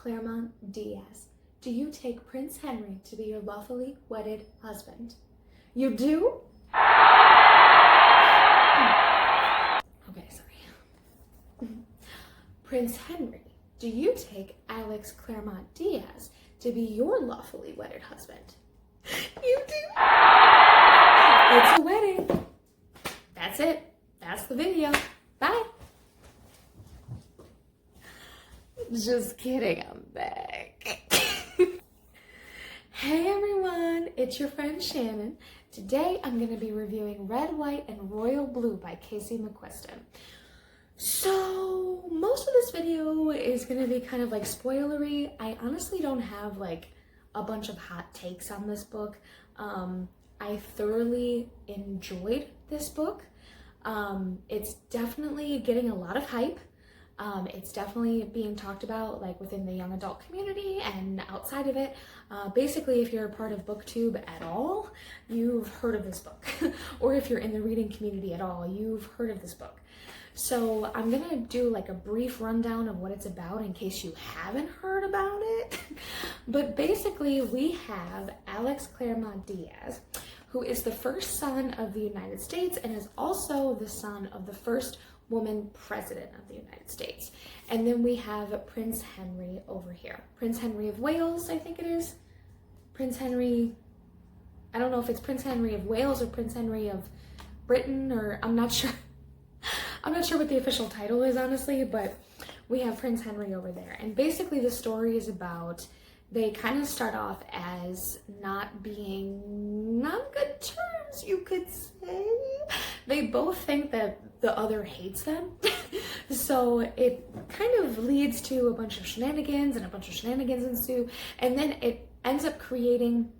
Claremont Diaz, do you take Prince Henry to be your lawfully wedded husband? You do? Okay, sorry. Prince Henry, do you take Alex Claremont Diaz to be your lawfully wedded husband? You do? It's a wedding. That's it. That's the video. Bye. Just kidding, I'm back. Hey everyone, it's your friend Shannon. Today I'm going to be reviewing Red, White, and Royal Blue by Casey McQuiston. So most of this video is going to be kind of like spoilery. I honestly don't have like a bunch of hot takes on this book. I thoroughly enjoyed this book. It's definitely getting a lot of hype. It's definitely being talked about like within the young adult community and outside of it. Basically, if you're a part of BookTube at all, you've heard of this book. Or if you're in the reading community at all, you've heard of this book. So I'm gonna do like a brief rundown of what it's about in case you haven't heard about it. But basically we have Alex Claremont Diaz, who is the first son of the United States and is also the son of the first woman president of the United States. And then we have Prince Henry over here. Prince Henry of Wales, I think it is. Prince Henry, I don't know if it's Prince Henry of Wales or Prince Henry of Britain, or I'm not sure. I'm not sure what the official title is, honestly, but we have Prince Henry over there. And basically the story is about, they kind of start off as not being on good terms, you could say. They both think that the other hates them. So it kind of leads to a bunch of shenanigans, and a bunch of shenanigans ensue. And then it ends up creating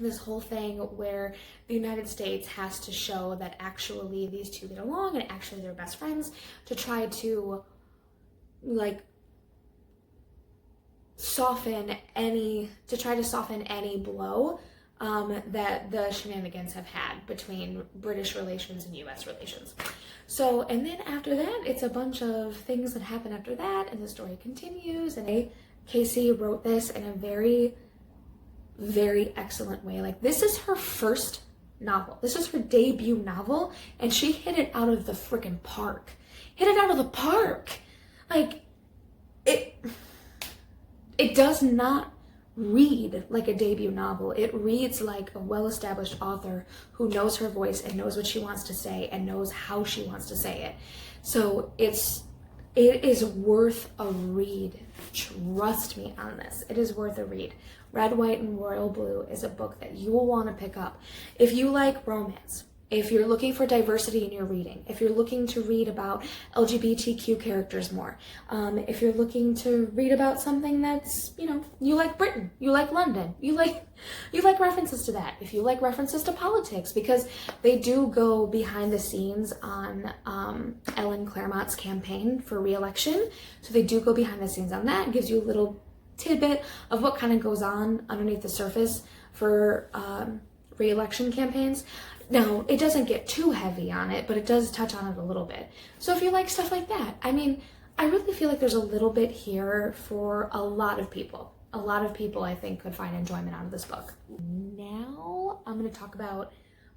this whole thing where the United States has to show that actually these two get along and actually they're best friends, to try to like soften any blow that the shenanigans have had between British relations and US relations. So, and then after that, it's a bunch of things that happen after that, and the story continues. And Casey wrote this in a very, very excellent way. Like, this is her first novel. This is her debut novel, and she hit it out of the freaking park. Hit it out of the park. Like, it does not read like a debut novel. It reads like a well-established author who knows her voice and knows what she wants to say and knows how she wants to say it. So it is worth a read. Trust me on this. It is worth a read. Red, White, and Royal Blue is a book that you will want to pick up. If you like romance, if you're looking for diversity in your reading, if you're looking to read about LGBTQ characters more, if you're looking to read about something that's, you know, you like Britain, you like London, you like references to that, if you like references to politics, because they do go behind the scenes on Ellen Claremont's campaign for re-election. So they do go behind the scenes on that. It gives you a little tidbit of what kind of goes on underneath the surface for re-election campaigns. Now, it doesn't get too heavy on it, but it does touch on it a little bit. So if you like stuff like that, I mean, I really feel like there's a little bit here for a lot of people. A lot of people, I think, could find enjoyment out of this book. Now, I'm going to talk about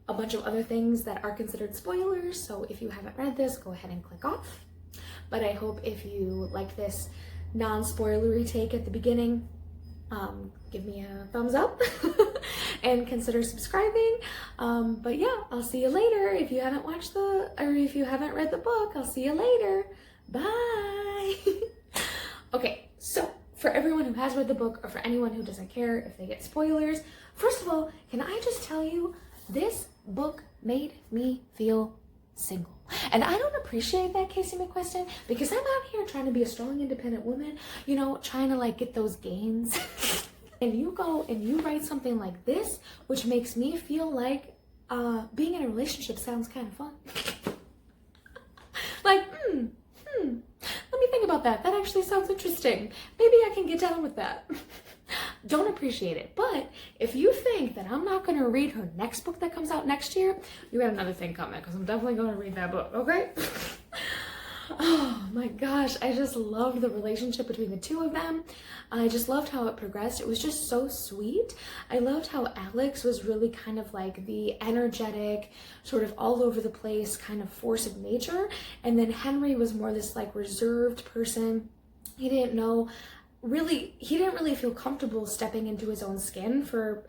a bunch of other things that are considered spoilers, so if you haven't read this, go ahead and click off. But I hope if you like this non-spoilery take at the beginning, give me a thumbs up and consider subscribing. But yeah, I'll see you later. If you haven't if you haven't read the book, I'll see you later. Bye. Okay, so for everyone who has read the book, or for anyone who doesn't care if they get spoilers, first of all, can I just tell you, this book made me feel single. And I don't appreciate that, Casey McQuiston, because I'm out here trying to be a strong, independent woman, you know, trying to like get those gains. And you go and you write something like this, which makes me feel like being in a relationship sounds kind of fun. Like, let me think about that. That actually sounds interesting. Maybe I can get down with that. Don't appreciate it. But if you think that I'm not going to read her next book that comes out next year, you got another thing coming, because I'm definitely going to read that book, okay? Oh my gosh, I just loved the relationship between the two of them. I just loved how it progressed. It was just so sweet. I loved how Alex was really kind of like the energetic, sort of all over the place kind of force of nature. And then Henry was more this like reserved person. He didn't really feel comfortable stepping into his own skin for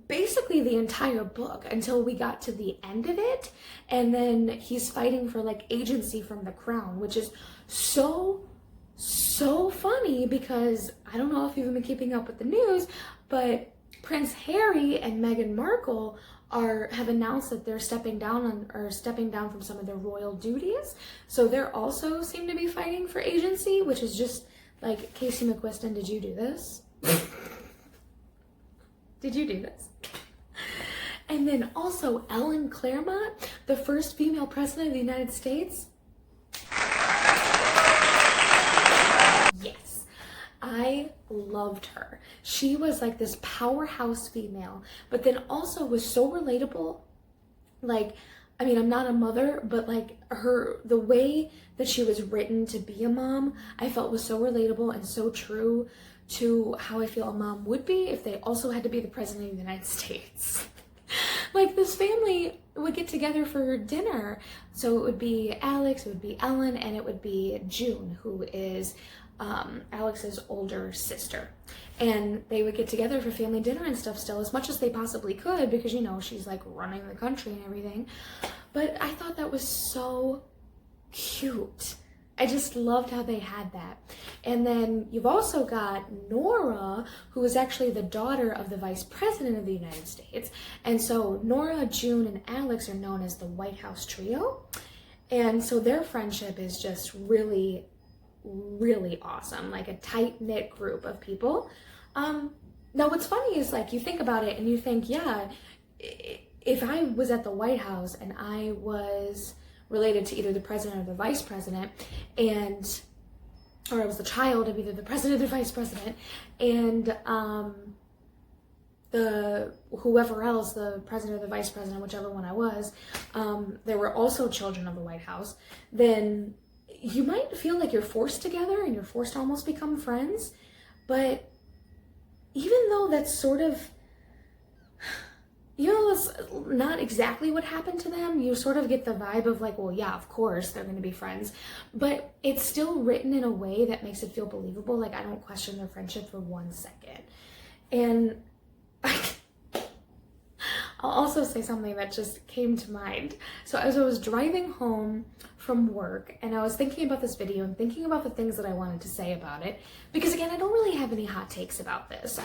basically the entire book until we got to the end of it, and then he's fighting for like agency from the crown, which is so funny because I don't know if you've been keeping up with the news, but Prince Harry and Meghan Markle have announced that they're stepping down from some of their royal duties, so they're also seem to be fighting for agency, which is just like, Casey McQuiston, did you do this? Did you do this? And then also Ellen Claremont, the first female president of the United States. Yes, I loved her. She was like this powerhouse female, but then also was so relatable. Like, I mean, I'm not a mother, but like the way that she was written to be a mom, I felt was so relatable and so true to how I feel a mom would be if they also had to be the president of the United States. Like, this family would get together for dinner. So it would be Alex, it would be Ellen, and it would be June, who is Alex's older sister. And they would get together for family dinner and stuff still, as much as they possibly could, because, you know, she's like running the country and everything. But I thought that was so cute. I just loved how they had that. And then you've also got Nora, who is actually the daughter of the Vice President of the United States. And so Nora, June, and Alex are known as the White House Trio. And so their friendship is just really, really awesome, like a tight-knit group of people. Now what's funny is, like, you think about it and you think, yeah, if I was at the White House and I was related to either the president or the vice president, or I was the child of either the president or vice president, and whoever else, the president or the vice president, whichever one I was, there were also children of the White House, then you might feel like you're forced together and you're forced to almost become friends. But even though that's sort of, you know, it's not exactly what happened to them, you sort of get the vibe of like, well, yeah, of course they're going to be friends, but it's still written in a way that makes it feel believable. Like, I don't question their friendship for 1 second. And I'll also say something that just came to mind. So as I was driving home from work and I was thinking about this video and thinking about the things that I wanted to say about it, because again, I don't really have any hot takes about this.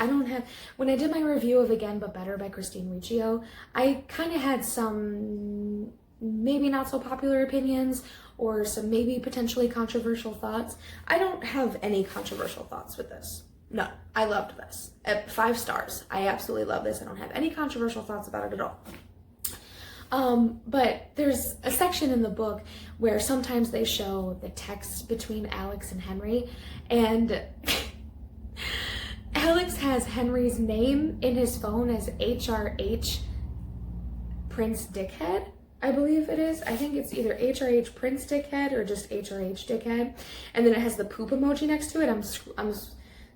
When I did my review of Again But Better by Christine Riccio, I kind of had some maybe not so popular opinions or some maybe potentially controversial thoughts. I don't have any controversial thoughts with this. No, I loved this. At 5 stars. I absolutely love this. I don't have any controversial thoughts about it at all. But there's a section in the book where sometimes they show the text between Alex and Henry, and Alex has Henry's name in his phone as HRH Prince Dickhead, I believe it is. I think it's either HRH Prince Dickhead or just HRH Dickhead, and then it has the poop emoji next to it. I'm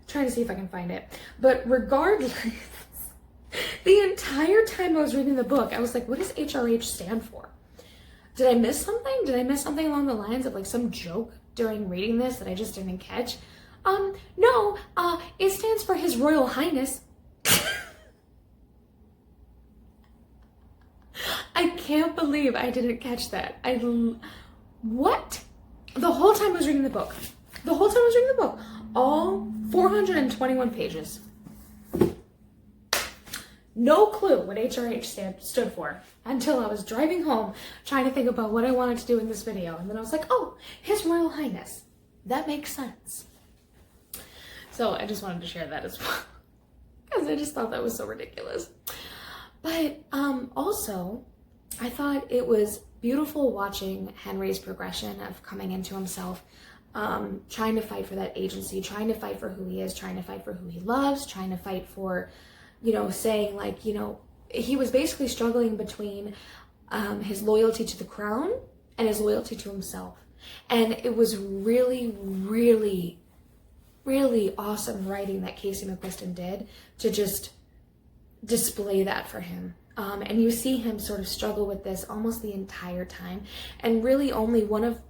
trying to see if I can find it. But regardless, the entire time I was reading the book, I was like, what does HRH stand for? Did I miss something? Did I miss something along the lines of like some joke during reading this that I just didn't catch? No, it stands for His Royal Highness. I can't believe I didn't catch that. What? The whole time I was reading the book. All 421 pages. No clue what HRH stood for until I was driving home trying to think about what I wanted to do in this video. And then I was like, oh, His Royal Highness. That makes sense. So I just wanted to share that as well, because I just thought that was so ridiculous. But also, I thought it was beautiful watching Henry's progression of coming into himself, trying to fight for that agency, trying to fight for who he is, trying to fight for who he loves, trying to fight for, you know, saying like, you know, he was basically struggling between his loyalty to the crown and his loyalty to himself. And it was really, really, really awesome writing that Casey McQuiston did to just display that for him. And you see him sort of struggle with this almost the entire time. And really one of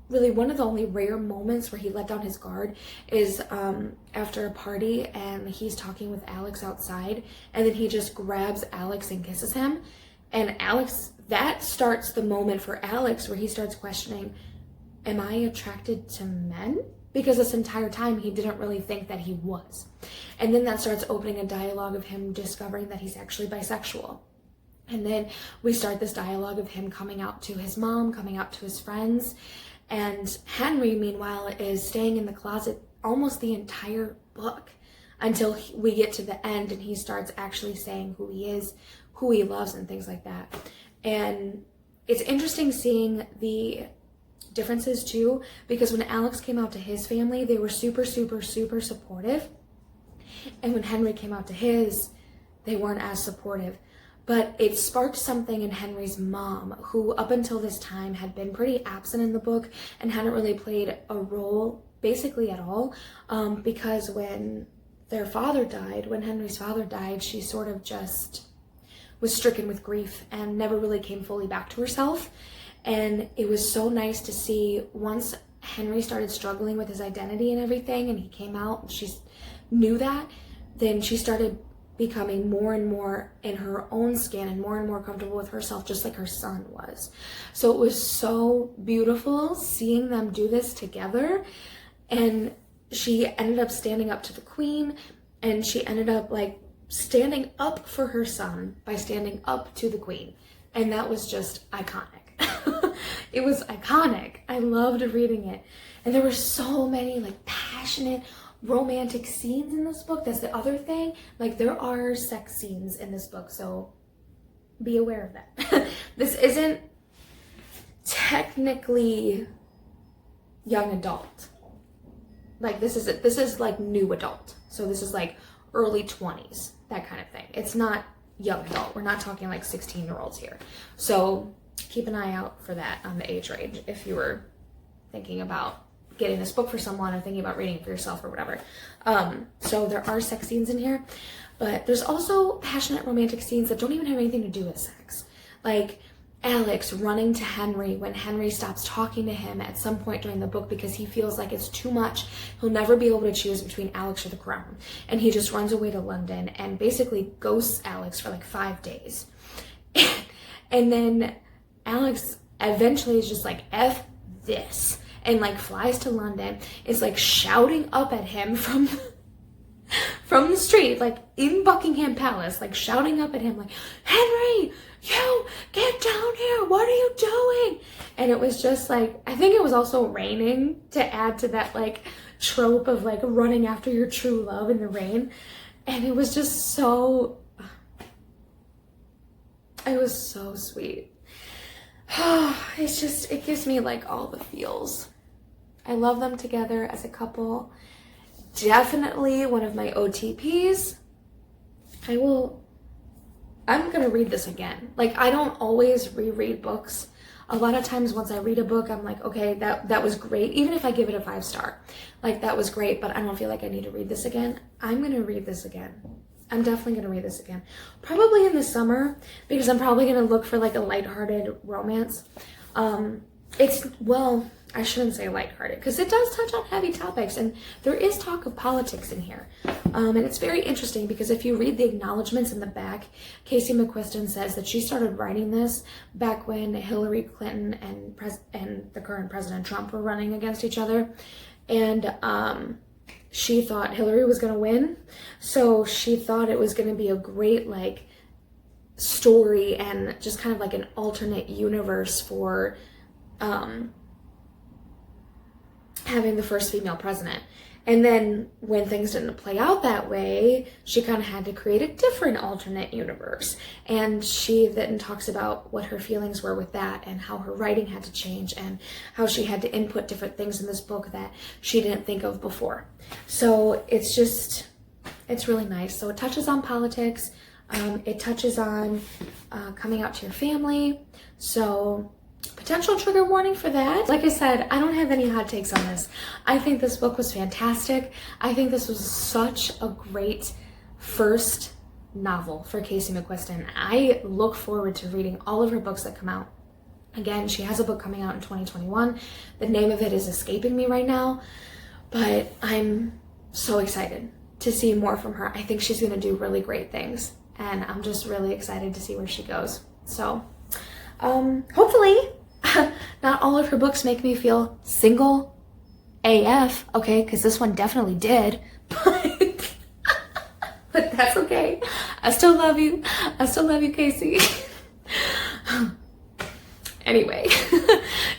the only rare moments where he let down his guard is after a party and he's talking with Alex outside, and then he just grabs Alex and kisses him. And that starts the moment for Alex where he starts questioning, am I attracted to men? Because this entire time he didn't really think that he was. And then that starts opening a dialogue of him discovering that he's actually bisexual. And then we start this dialogue of him coming out to his mom, coming out to his friends. And Henry, meanwhile, is staying in the closet almost the entire book until we get to the end and he starts actually saying who he is, who he loves, and things like that. And it's interesting seeing the differences too, because when Alex came out to his family, they were super, super, super supportive. And when Henry came out to his, they weren't as supportive. But it sparked something in Henry's mom, who up until this time had been pretty absent in the book and hadn't really played a role basically at all, because when Henry's father died, she sort of just was stricken with grief and never really came fully back to herself. And it was so nice to see once Henry started struggling with his identity and everything, and he came out and she knew that, then she started becoming more and more in her own skin and more comfortable with herself, just like her son was. So it was so beautiful seeing them do this together. And she ended up standing up to the queen, and she ended up like standing up for her son by standing up to the queen. And that was just iconic. It was iconic. I loved reading it. And there were so many like passionate romantic scenes in this book. That's the other thing. Like, there are sex scenes in this book, so be aware of that. This isn't technically young adult. Like, this is like new adult. So this is like early 20s, that kind of thing. It's not young adult. We're not talking like 16-year-olds here. So keep an eye out for that on the age range if you were thinking about getting this book for someone or thinking about reading it for yourself or whatever. So there are sex scenes in here, but there's also passionate romantic scenes that don't even have anything to do with sex. Like Alex running to Henry when Henry stops talking to him at some point during the book because he feels like it's too much. He'll never be able to choose between Alex or the crown. And he just runs away to London and basically ghosts Alex for like 5 days. And then Alex eventually is just like, F this. And like flies to London, is like shouting up at him from the street, like in Buckingham Palace, like shouting up at him like, Henry, you get down here, what are you doing? And it was just like, I think it was also raining to add to that like trope of like running after your true love in the rain. And it was just so, it was so sweet. It's just, it gives me like all the feels. I love them together as a couple. Definitely one of my OTPs. I'm gonna read this again. Like, I don't always reread books. A lot of times once I read a book, I'm like, okay, that was great. Even if I give it a 5-star, like that was great, but I don't feel like I need to read this again. I'm gonna read this again. I'm definitely gonna read this again. Probably in the summer, because I'm probably gonna look for like a lighthearted romance. I shouldn't say lighthearted, because it does touch on heavy topics, and there is talk of politics in here. And it's very interesting, because if you read the acknowledgments in the back, Casey McQuiston says that she started writing this back when Hillary Clinton and the current President Trump were running against each other. And she thought Hillary was going to win, so she thought it was going to be a great like story and just kind of like an alternate universe for having the first female president. And then when things didn't play out that way, she kind of had to create a different alternate universe. And she then talks about what her feelings were with that and how her writing had to change and how she had to input different things in this book that she didn't think of before. So it's really nice. So it touches on politics. It touches on coming out to your family. So potential trigger warning for that. Like I said, I don't have any hot takes on this. I think this book was fantastic. I think this was such a great first novel for Casey McQuiston. I look forward to reading all of her books that come out. Again, she has a book coming out in 2021. The name of it is escaping me right now, but I'm so excited to see more from her. I think she's going to do really great things, and I'm just really excited to see where she goes. So hopefully not all of her books make me feel single AF, okay, because this one definitely did, but that's okay. I still love you. I still love you, Casey. Anyway,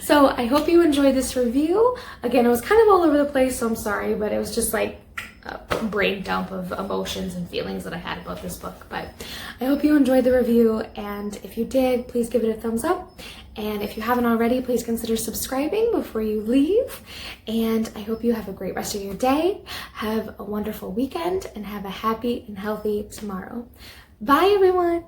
so I hope you enjoyed this review. Again, it was kind of all over the place, so I'm sorry, but it was just like a brain dump of emotions and feelings that I had about this book. But I hope you enjoyed the review, and if you did, please give it a thumbs up. And if you haven't already, please consider subscribing before you leave. And I hope you have a great rest of your day. Have a wonderful weekend, and have a happy and healthy tomorrow. Bye, everyone.